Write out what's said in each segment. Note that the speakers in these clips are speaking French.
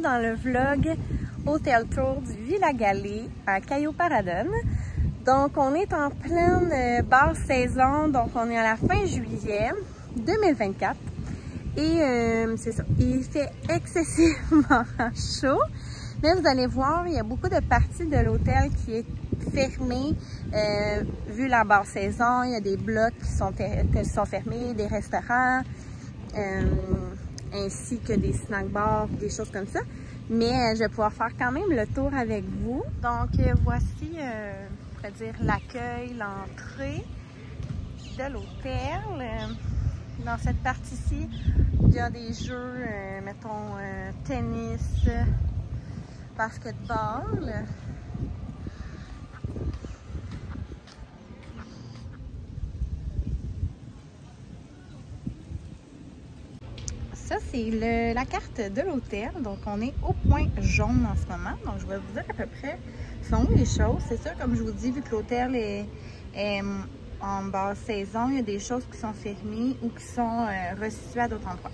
dans le vlog Hôtel Tour du Villa Galé à Cayo Paradón. Donc on est en pleine basse saison, donc on est à la fin juillet 2024 et c'est ça, il fait excessivement chaud, mais vous allez voir, il y a beaucoup de parties de l'hôtel qui est fermée vu la basse saison. Il y a des blocs qui sont fermés, des restaurants, ainsi que des snack bars, des choses comme ça. Mais je vais pouvoir faire quand même le tour avec vous. Donc voici, on pourrait dire l'accueil, l'entrée de l'hôtel. Dans cette partie-ci, il y a des jeux, mettons, tennis, basketball. Ça, c'est la carte de l'hôtel. Donc, on est au point jaune en ce moment. Donc, je vais vous dire à peu près sont où les choses. C'est sûr, comme je vous dis, vu que l'hôtel est en basse saison, il y a des choses qui sont fermées ou qui sont resituées à d'autres endroits.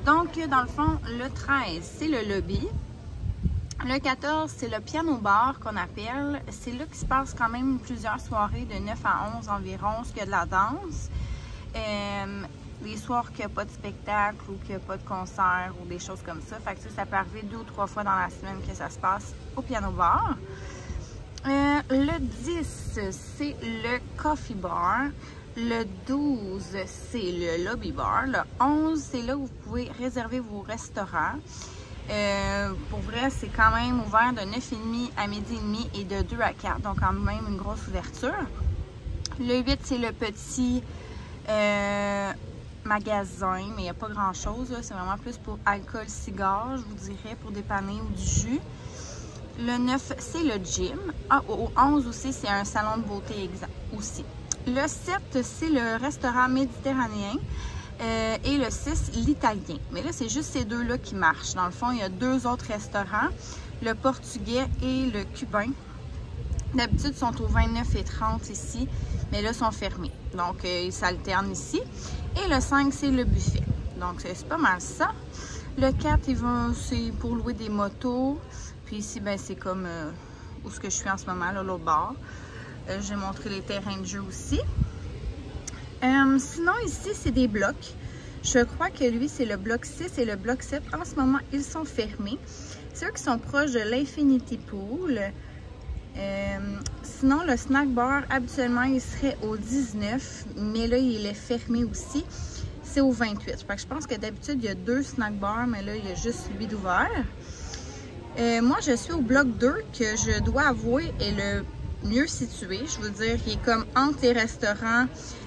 Donc, dans le fond, le 13, c'est le lobby. Le 14, c'est le piano bar qu'on appelle. C'est là qu'il se passe quand même plusieurs soirées de 9 à 11 environ, ce qu'il y a de la danse. Les soirs qu'il n'y a pas de spectacle ou qu'il n'y a pas de concert ou des choses comme ça. Fait que ça peut arriver 2 ou 3 fois dans la semaine que ça se passe au piano bar. Le 10, c'est le coffee bar. Le 12, c'est le lobby bar. Le 11, c'est là où vous pouvez réserver vos restaurants. Pour vrai, c'est quand même ouvert de 9h30 à 12h30 et de 2 à 4. Donc, quand même une grosse ouverture. Le 8, c'est le petit magasin, mais il n'y a pas grand-chose. C'est vraiment plus pour alcool, cigare, je vous dirais, pour dépanner ou du jus. Le 9, c'est le gym. Ah, au 11 aussi, c'est un salon de beauté aussi. Le 7, c'est le restaurant méditerranéen. Et le 6, l'italien. Mais là, c'est juste ces deux-là qui marchent. Dans le fond, il y a 2 autres restaurants, le portugais et le cubain. D'habitude, ils sont au 29 et 30 ici, mais là, ils sont fermés. Donc, ils s'alternent ici. Et le 5, c'est le buffet. Donc, c'est pas mal ça. Le 4, c'est pour louer des motos. Puis ici, ben, c'est comme où ce que je suis en ce moment, là, l'autre bord. J'ai montré les terrains de jeu aussi. Sinon, ici, c'est des blocs. Je crois que lui, c'est le bloc 6 et le bloc 7. En ce moment, ils sont fermés. C'est eux qui sont proches de l'Infinity Pool. Sinon, le snack bar, habituellement, il serait au 19, mais là, il est fermé aussi. C'est au 28. Fait que je pense que d'habitude, il y a 2 snack bars, mais là, il y a juste lui d'ouvert. Moi, je suis au bloc 2, que je dois avouer est le mieux situé. Je veux dire, il est comme entre les restaurants,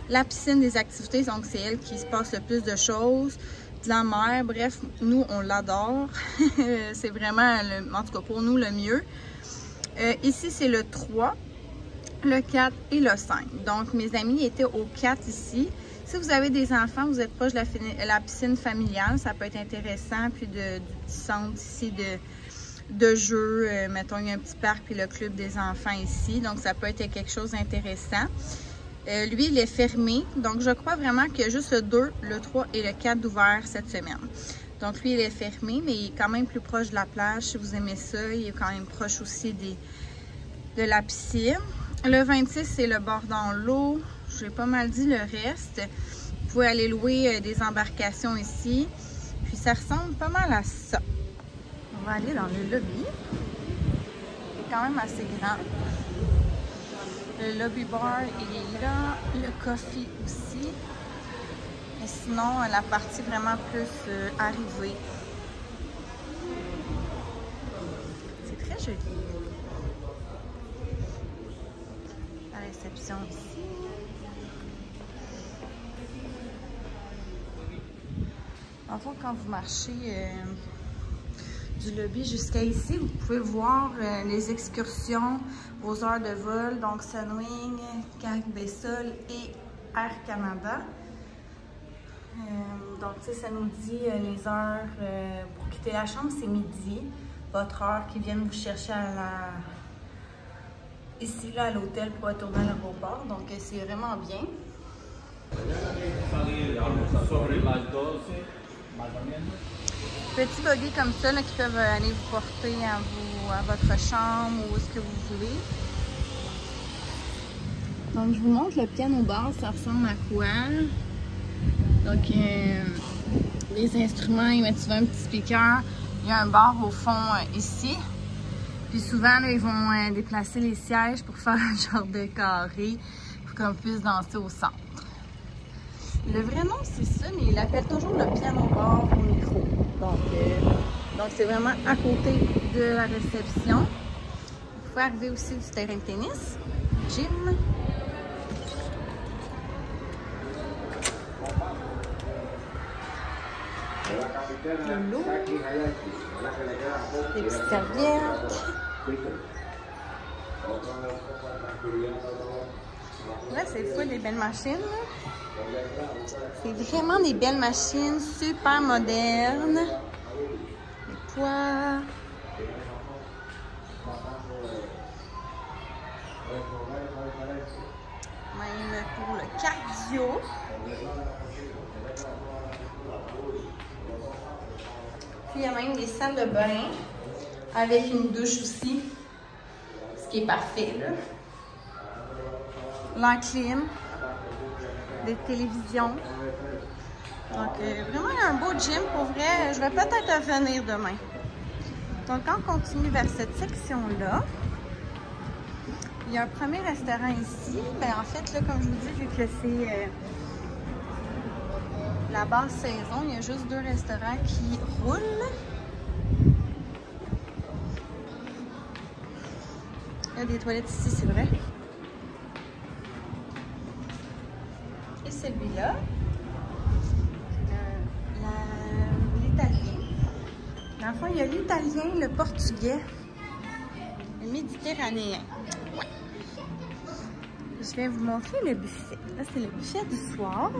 la piscine des activités, donc c'est elle qui se passe le plus de choses, de la mer, bref, nous, on l'adore. C'est vraiment, en tout cas pour nous, le mieux. Ici, c'est le 3, le 4 et le 5. Donc, mes amis étaient au 4 ici. Si vous avez des enfants, vous êtes proche de la piscine familiale, ça peut être intéressant. Puis du petit centre ici de jeux, mettons, il y a un petit parc, puis le club des enfants ici. Donc, ça peut être quelque chose d'intéressant. Lui, il est fermé. Donc, je crois vraiment qu'il y a juste le 2, le 3 et le 4 d'ouvert cette semaine. Donc, lui, il est fermé, mais il est quand même plus proche de la plage. Si vous aimez ça, il est quand même proche aussi de la piscine. Le 26, c'est le bord dans l'eau. J'ai pas mal dit le reste. Vous pouvez aller louer des embarcations ici. Puis, ça ressemble pas mal à ça. On va aller dans le lobby. Il est quand même assez grand. Le lobby bar, il est là. Le coffee aussi. Et sinon, la partie vraiment plus arrivée. C'est très joli. La réception ici. En fait, quand vous marchez du lobby jusqu'à ici, vous pouvez voir les excursions, vos heures de vol, donc Sunwing, Caribessol et Air Canada. Donc, tu sais, ça nous dit les heures pour quitter la chambre, c'est midi. Votre heure qui viennent vous chercher ici, là, à l'hôtel pour retourner à l'aéroport. Donc, c'est vraiment bien. Petits buggy comme ça là, qui peuvent aller vous porter à votre chambre ou ce que vous voulez. Donc, je vous montre le piano bar, ça ressemble à quoi? Donc, les instruments, ils mettent souvent un petit speaker. Il y a un bar au fond ici. Puis souvent, là, ils vont déplacer les sièges pour faire un genre de carré pour qu'on puisse danser au centre. Le vrai nom, c'est ça, mais il l'appelle toujours le piano bar au micro. Donc c'est vraiment à côté de la réception. Vous pouvez arriver aussi du terrain de tennis, gym. De l'eau, des petites serviettes. Là, c'est fou, des belles machines. C'est vraiment des belles machines, super modernes. Les poids. Même pour le cardio. Puis il y a même des salles de bain avec une douche aussi, ce qui est parfait là. La clim, des télévisions. Donc vraiment un beau gym pour vrai. Je vais peut-être revenir demain. Donc on continue vers cette section-là. Il y a un premier restaurant ici. Ben, en fait, là, comme je vous dis, vu que c'est la basse saison, il y a juste 2 restaurants qui roulent. Il y a des toilettes ici, c'est vrai. Et celui-là, l'italien. Dans le fond, il y a l'italien, le portugais, le méditerranéen. Ouais. Je vais vous montrer le buffet. Là, c'est le buffet du soir.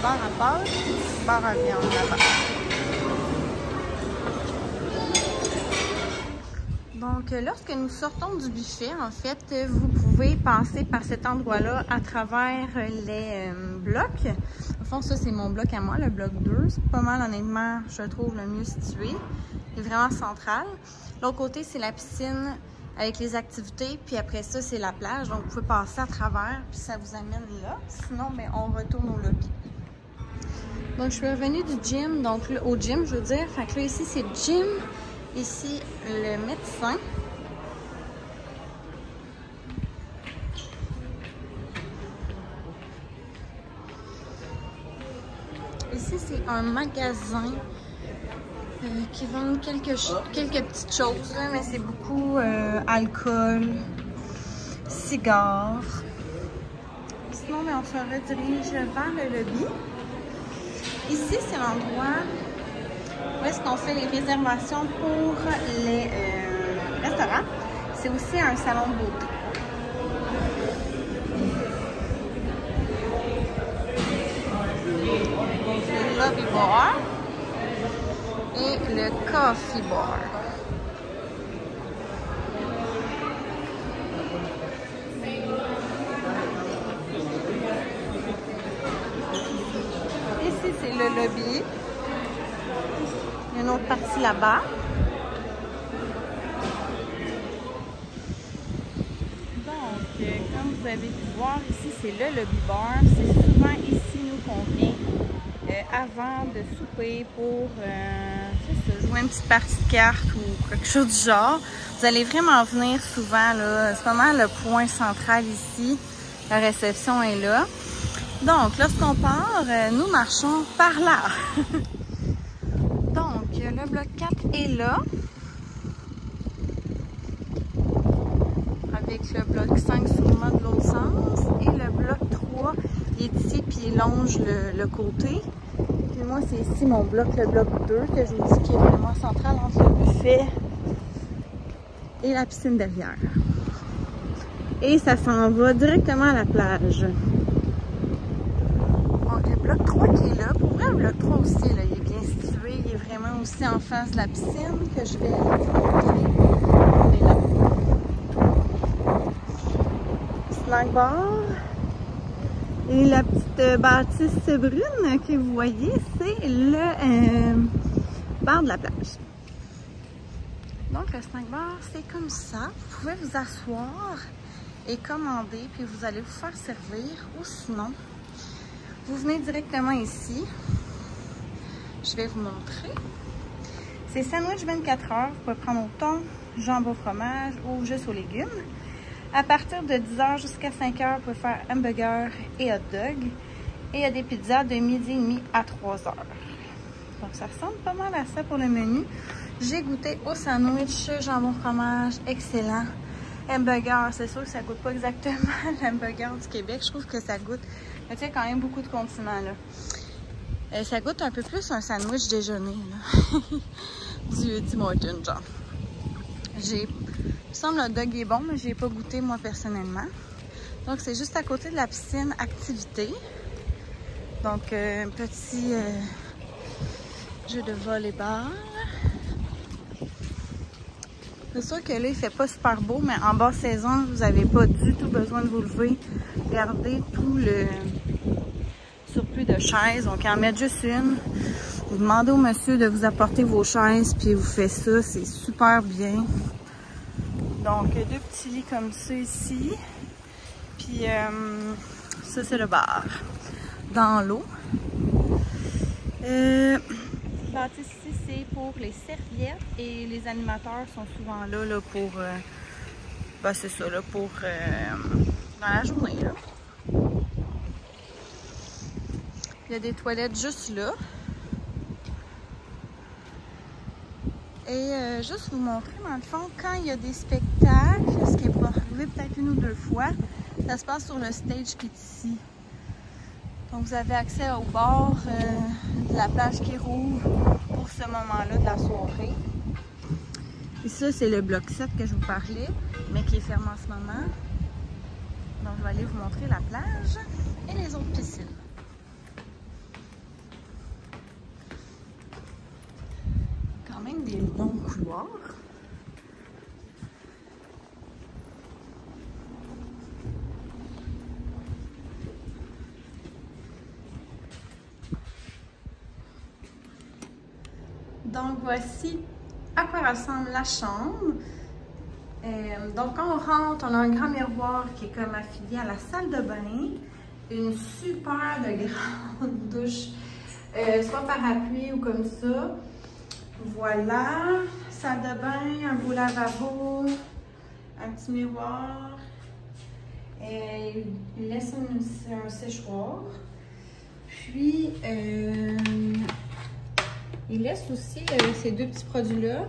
Bar à pâtes, bar à viande là-bas. Donc, lorsque nous sortons du buffet, en fait, vous pouvez passer par cet endroit-là à travers les blocs. Au fond, ça, c'est mon bloc à moi, le bloc 2. C'est pas mal, honnêtement, je trouve le mieux situé. Il est vraiment central. L'autre côté, c'est la piscine avec les activités. Puis après ça, c'est la plage. Donc, vous pouvez passer à travers, puis ça vous amène là. Sinon, ben, on retourne au lobby. Donc, je suis revenue du gym, donc au gym, je veux dire. Fait que là, ici, c'est le gym. Ici, le médecin. Ici, c'est un magasin qui vend quelques petites choses, là, mais c'est beaucoup alcool, cigares. Sinon, ben, on se redirige vers le lobby. Ici, c'est l'endroit où est-ce qu'on fait les réservations pour les restaurants. C'est aussi un salon de beauté. Donc, le lobby bar et le coffee bar. Ici, c'est le lobby. Il y a une autre partie là-bas. comme vous avez pu voir, ici c'est le lobby bar. C'est souvent ici nous qu'on vient avant de souper pour jouer une petite partie de cartes ou quelque chose du genre. Vous allez vraiment venir souvent, là. C'est vraiment le point central ici. La réception est là. Donc, lorsqu'on part, nous marchons par là. Donc, le bloc 4 est là. Avec le bloc 5 sûrement de l'autre sens. Et le bloc 3 il est ici, puis il longe le côté. Puis moi, c'est ici mon bloc, le bloc 2, que je vous dis qui est vraiment central entre le buffet et la piscine derrière. Et ça s'en va directement à la plage. Donc, le bloc 3 qui est là. Pour vrai, le bloc 3 aussi, là, il est bien situé. Il est vraiment aussi en face de la piscine que je vais vous montrer. On est là. Snack bar. Et la petite bâtisse brune que vous voyez, c'est le bar de la plage. Donc, le snack bar, c'est comme ça. Vous pouvez vous asseoir et commander, puis vous allez vous faire servir. Ou sinon, vous venez directement ici. Je vais vous montrer. C'est sandwich 24 heures. Vous pouvez prendre au thon, jambon fromage ou juste aux légumes. À partir de 10h jusqu'à 5h, vous pouvez faire hamburger et hot dog. Et il y a des pizzas de midi et demi à 3h. Donc, ça ressemble pas mal à ça pour le menu. J'ai goûté au sandwich, jambon fromage, excellent. Hamburger, c'est sûr que ça goûte pas exactement l'hamburger du Québec. Je trouve que ça goûte, mais tu sais, quand même beaucoup de condiments, là. Ça goûte un peu plus un sandwich déjeuner, là. du Tim Hortons, genre. Il me semble le dog est bon, mais je n'ai pas goûté moi personnellement. Donc c'est juste à côté de la piscine activité. Donc un petit jeu de volleyball. C'est sûr que là il fait pas super beau, mais en basse saison, vous n'avez pas du tout besoin de vous lever. Regardez tout le surplus de chaises. Donc en mettre juste une. Vous demandez au monsieur de vous apporter vos chaises, puis il vous fait ça, c'est super bien. Donc, deux petits lits comme ça ici. Puis, ça, c'est le bar. Dans l'eau. Bâtisse ici, c'est pour les serviettes. Et les animateurs sont souvent là, pour... ben, c'est ça, là, pour... dans la journée, là. Il y a des toilettes juste là. Et juste vous montrer, dans le fond, quand il y a des spectacles, ce qui est pas arrivé peut-être une ou deux fois, ça se passe sur le stage qui est ici. Donc vous avez accès au bord de la plage qui rouvre pour ce moment-là de la soirée. Et ça, c'est le bloc 7 que je vous parlais, mais qui est fermé en ce moment. Donc je vais aller vous montrer la plage et les autres piscines. Même des longs couloirs. Donc voici à quoi ressemble la chambre. Donc quand on rentre, on a un grand miroir qui est comme affilié à la salle de bain. Une super de grande douche, soit parapluie ou comme ça. Voilà, salle de bain, un beau lavabo, un petit miroir. Il laisse un séchoir. Puis, il laisse aussi ces deux petits produits-là,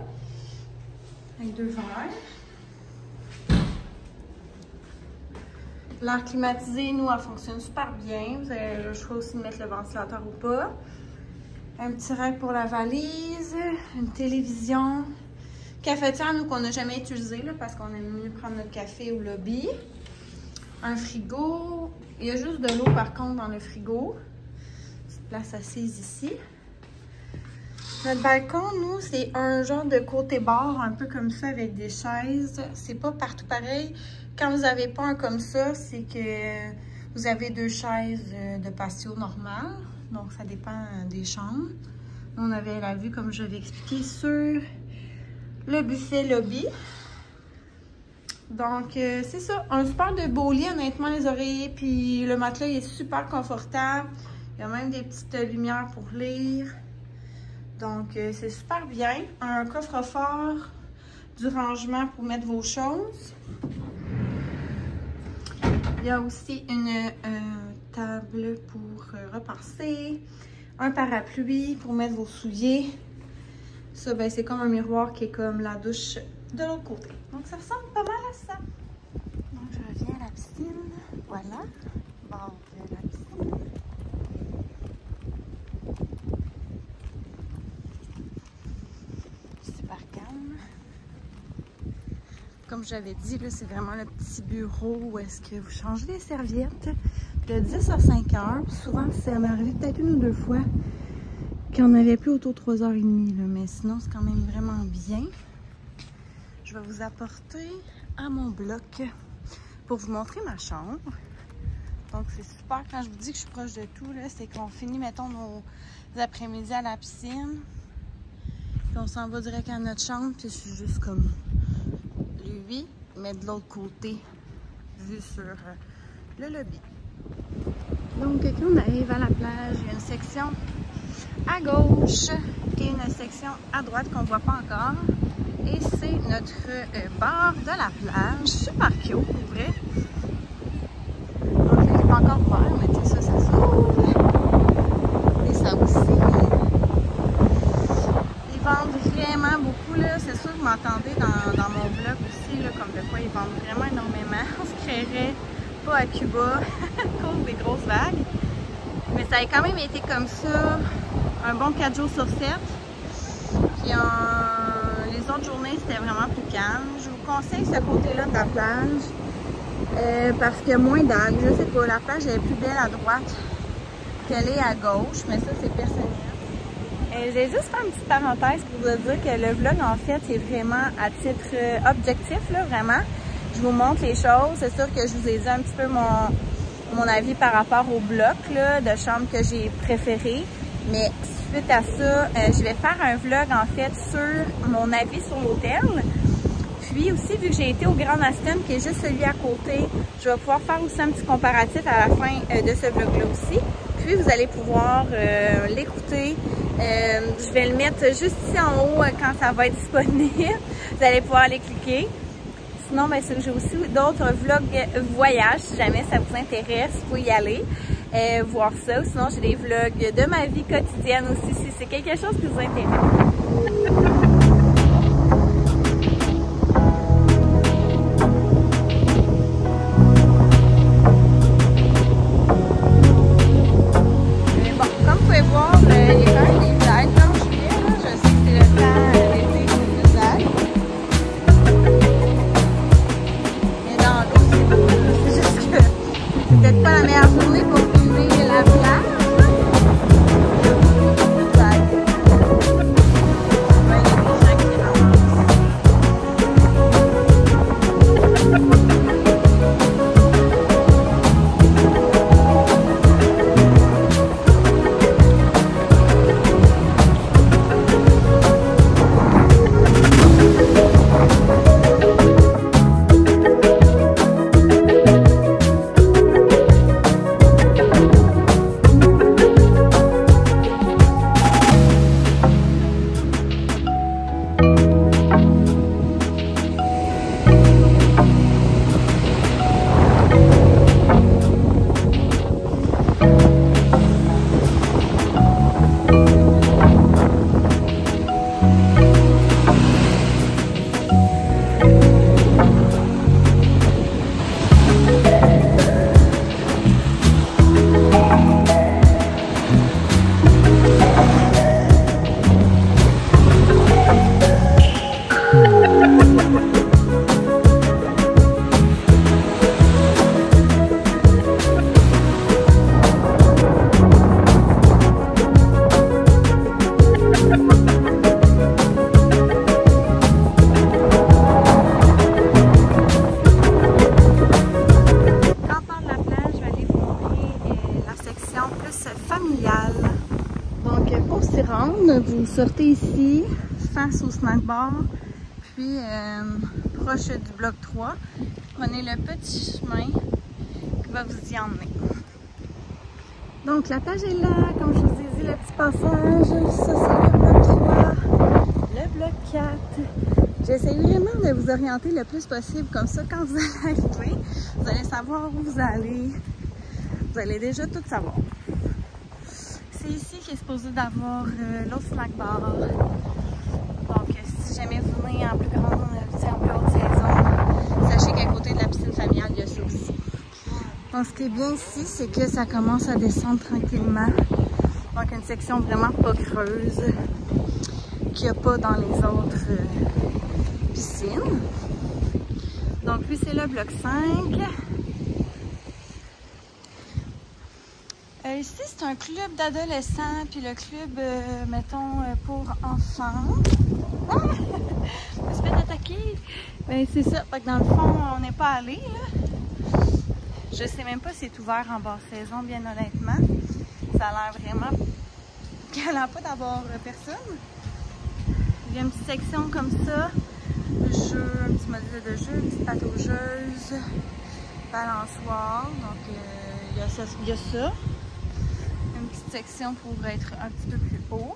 avec deux verres. L'air climatisé, nous, elle fonctionne super bien. Vous avez le choix aussi de mettre le ventilateur ou pas. Un petit rack pour la valise, une télévision, cafetière, nous, qu'on n'a jamais utilisé, là, parce qu'on aime mieux prendre notre café au lobby. Un frigo. Il y a juste de l'eau, par contre, dans le frigo. Petite place assise ici. Notre balcon, nous, c'est un genre de côté bar, un peu comme ça, avec des chaises. C'est pas partout pareil. Quand vous n'avez pas un comme ça, c'est que vous avez deux chaises de patio normales. Donc, ça dépend des chambres. On avait la vue, comme je l'avais expliqué, sur le buffet lobby. Donc, c'est ça. Un super de beau lit, honnêtement, les oreillers. Puis le matelas, il est super confortable. Il y a même des petites lumières pour lire. Donc, c'est super bien. Un coffre-fort, du rangement pour mettre vos choses. Il y a aussi une table pour repasser. Un parapluie pour mettre vos souliers. Ça, ben, c'est comme un miroir qui est comme la douche de l'autre côté. Donc, ça ressemble pas mal à ça. Donc, je reviens à la piscine. Voilà. Bord de la piscine. Super calme. Comme j'avais dit, là, c'est vraiment le petit bureau où est-ce que vous changez les serviettes de 10 à 5 heures. Souvent, ça m'est arrivé peut-être une ou deux fois qu'il n'y en avait plus autour de 3h30. Là. Mais sinon, c'est quand même vraiment bien. Je vais vous apporter à mon bloc pour vous montrer ma chambre. Donc, c'est super. Quand je vous dis que je suis proche de tout, c'est qu'on finit, mettons, nos après-midi à la piscine. Puis on s'en va direct à notre chambre. Puis je suis juste comme lui, mais de l'autre côté, vue sur le lobby. Donc, quand on arrive à la plage, il y a une section à gauche et une section à droite qu'on ne voit pas encore. Et c'est notre bord de la plage. Super cute, pour vrai. Donc, il n'est pas encore ouvert, mais tu sais, ça s'ouvre. Et ça aussi. Ils vendent vraiment beaucoup, là. C'est sûr que vous m'entendez dans mon blog aussi, là, comme de quoi ils vendent vraiment énormément. On se créerait pas à Cuba à cause des grosses vagues. Mais ça a quand même été comme ça un bon 4 jours sur 7. Puis les autres journées, c'était vraiment plus calme. Je vous conseille ce côté-là de la plage parce qu'il y a moins d'algues. Je sais pas, la plage est plus belle à droite qu'elle est à gauche, mais ça, c'est personnel. J'ai juste fait une petite parenthèse pour vous dire que le vlog, en fait, c'est vraiment à titre objectif, là, vraiment. Je vous montre les choses. C'est sûr que je vous ai dit un petit peu mon avis par rapport au bloc là, de chambre que j'ai préféré. Mais suite à ça, je vais faire un vlog, en fait, sur mon avis sur l'hôtel. Puis aussi, vu que j'ai été au Grand Aston, qui est juste celui à côté, je vais pouvoir faire aussi un petit comparatif à la fin de ce vlog-là aussi. Puis, vous allez pouvoir l'écouter. Je vais le mettre juste ici en haut quand ça va être disponible. Vous allez pouvoir aller cliquer. Sinon, ben, j'ai aussi d'autres vlogs voyages. Si jamais ça vous intéresse, vous pouvez y aller voir ça. Sinon, j'ai des vlogs de ma vie quotidienne aussi, si c'est quelque chose qui vous intéresse. Vous sortez ici, face au snack bar, puis proche du bloc 3. Prenez le petit chemin qui va vous y emmener. Donc la plage est là, comme je vous ai dit, le petit passage. Ça c'est le bloc 3, le bloc 4. J'essaie vraiment de vous orienter le plus possible, comme ça quand vous allez arriver, vous allez savoir où vous allez. Vous allez déjà tout savoir. C'est ici qu'il est supposé d'avoir l'autre snack bar. Donc si jamais vous venez en plus grande, en plus haute saison, sachez qu'à côté de la piscine familiale, il y a ça aussi. Donc ce qui est bien ici, c'est que ça commence à descendre tranquillement. Donc une section vraiment pas creuse qu'il n'y a pas dans les autres piscines. Donc lui c'est le bloc 5. Ici c'est un club d'adolescents, puis le club, mettons, pour enfants. Ah! Je me suis fait attaquer! Ben c'est ça, fait que dans le fond on n'est pas allé là. Je sais même pas si c'est ouvert en basse saison, bien honnêtement. Ça a l'air vraiment qu'il n'y a pas d'avoir personne. Il y a une petite section comme ça, jeu, un petit modèle de jeu, une petite pataugeuse, balançoire, donc il y a ça. Une petite section pour être un petit peu plus haut.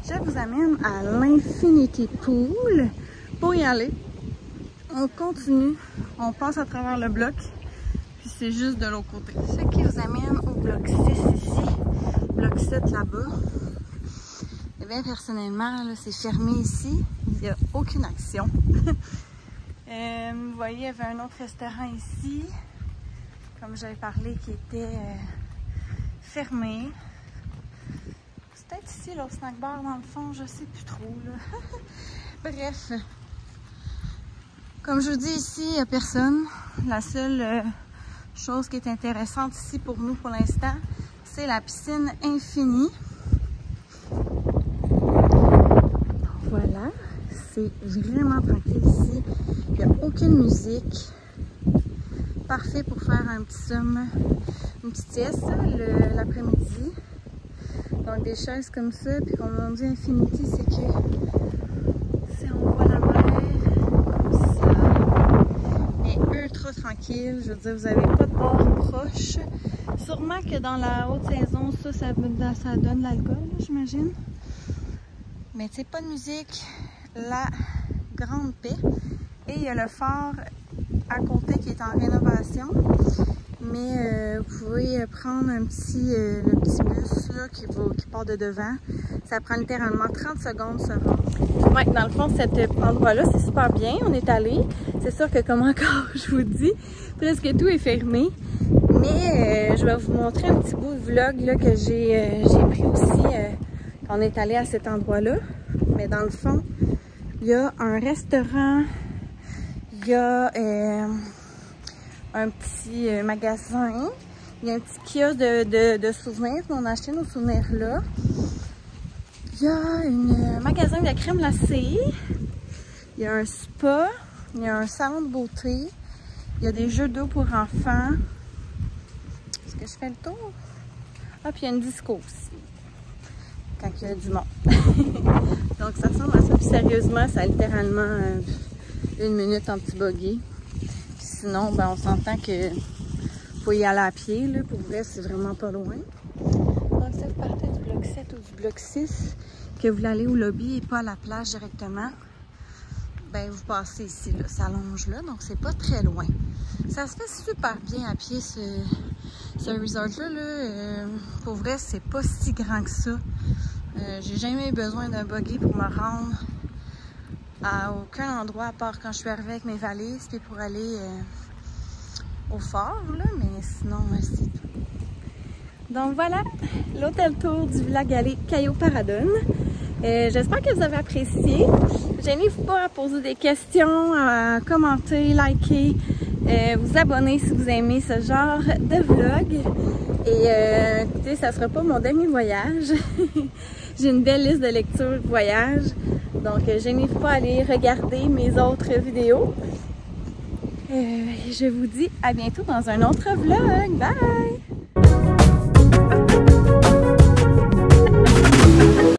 Je vous amène à l'Infinity Pool. Pour y aller, on continue, on passe à travers le bloc, puis c'est juste de l'autre côté. Ce qui vous amène au bloc 6 ici, bloc 7 là-bas. Et bien personnellement, c'est fermé ici, il n'y a aucune action. Vous voyez, il y avait un autre restaurant ici, comme j'avais parlé, qui était fermé. C'est peut-être ici, l'autre snack bar dans le fond, je sais plus trop là. Bref. Comme je vous dis, ici, il n'y a personne. La seule chose qui est intéressante ici pour nous pour l'instant, c'est la piscine infinie. Voilà, c'est vraiment tranquille ici. Il n'y a aucune musique. Parfait pour faire un petit somme, une petite sieste l'après-midi. Donc des chaises comme ça, puis comme on dit Infinity, c'est que si on voit la mer comme ça, mais ultra tranquille, je veux dire, vous n'avez pas de bord proche. Sûrement que dans la haute saison, ça donne l'alcool, j'imagine. Mais tu sais, pas de musique, la grande paix. Et il y a le phare à côté qui est en rénovation. Mais vous pouvez prendre le petit bus là, qui part de devant. Ça prend littéralement 30 secondes se rendre. Ouais, dans le fond, cet endroit-là, c'est super bien. On est allé. C'est sûr que, comme encore je vous dis, presque tout est fermé. Mais je vais vous montrer un petit bout de vlog là, que j'ai pris aussi quand on est allé à cet endroit-là. Mais dans le fond, il y a un restaurant, il y a un petit magasin, il y a un petit kiosque de souvenirs, on a acheté nos souvenirs là. Il y a un magasin de crème glacée, il y a un spa, il y a un salon de beauté, il y a des jeux d'eau pour enfants. Est-ce que je fais le tour? Ah, puis il y a une disco aussi, quand il y a du monde. Donc ça ressemble à ça, puis sérieusement, ça a littéralement une minute en petit buggy. Sinon, ben, on s'entend que faut y aller à pied, là. Pour vrai, c'est vraiment pas loin. Donc, si vous partez du bloc 7 ou du bloc 6, que vous voulez aller au lobby et pas à la plage directement, ben, vous passez ici, là, ça longe là, donc c'est pas très loin. Ça se fait super bien à pied, ce resort-là, là. Pour vrai, c'est pas si grand que ça. J'ai jamais eu besoin d'un buggy pour me rendre à aucun endroit à part quand je suis arrivée avec mes valises puis pour aller au fort là, mais sinon c'est tout. Donc voilà l'hôtel tour du village Cayo Paradón. J'espère que vous avez apprécié. Gênez-vous pas à poser des questions, à commenter, liker, vous abonner si vous aimez ce genre de vlog. Et écoutez, ça sera pas mon dernier voyage. J'ai une belle liste de lecture de voyage. Donc, gênez-vous pas à aller regarder mes autres vidéos. Je vous dis à bientôt dans un autre vlog. Bye!